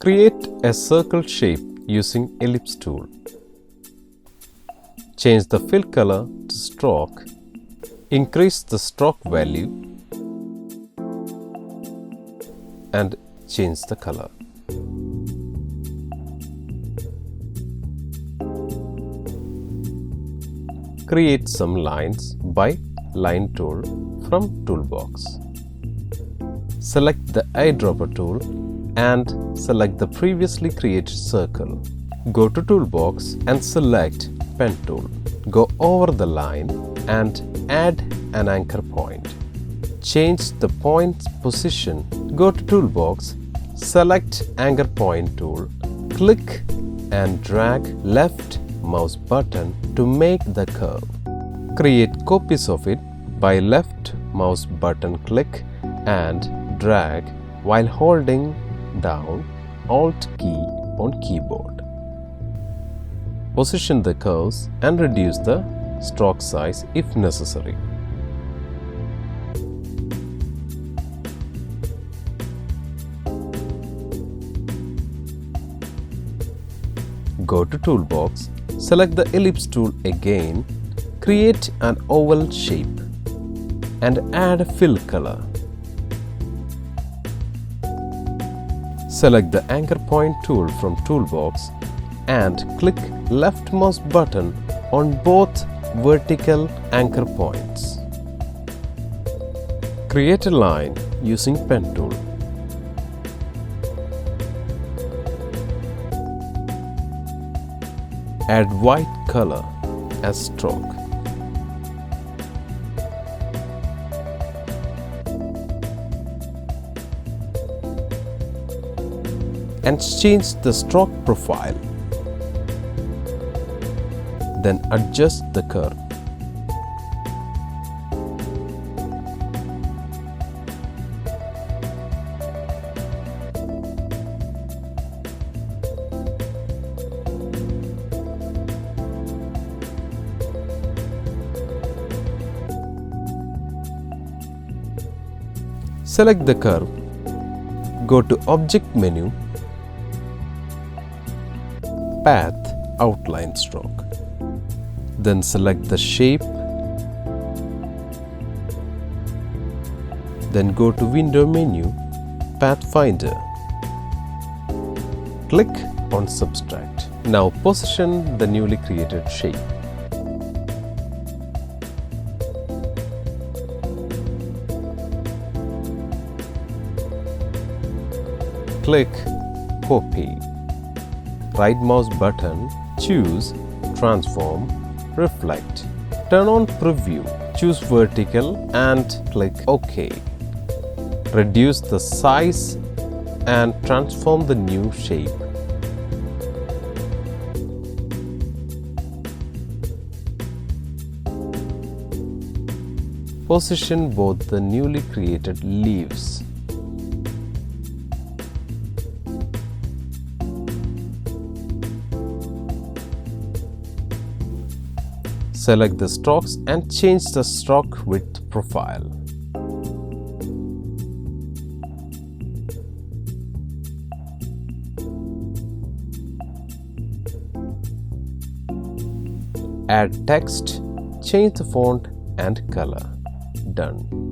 Create a circle shape using ellipse tool. Change the fill color to stroke. Increase the stroke value and change the color. Create some lines by line tool from toolbox. Select the eyedropper tool and select the previously created circle. Go to toolbox and select pen tool. Go over the line and add an anchor point. Change the point's position. Go to toolbox, select anchor point tool, click and drag left mouse button to make the curve. Create copies of it by left mouse button click and drag while holding down Alt key on keyboard. Position the curves and reduce the stroke size if necessary. Go to toolbox, select the ellipse tool again, create an oval shape and add a fill color. Select the anchor point tool from toolbox and click left mouse button on both vertical anchor points. Create a line using pen tool. Add white color as stroke. And change the stroke profile. Then adjust the curve. Select the curve. Go to Object menu, Path Outline Stroke. Then select the shape. Then go to Window menu, Pathfinder. Click on Subtract. Now position the newly created shape. Click Copy. Right mouse button, choose Transform, Reflect. Turn on Preview, choose Vertical and click OK. Reduce the size and transform the new shape. Position both the newly created leaves. Select the strokes and change the stroke width profile. Add text, change the font and color. Done.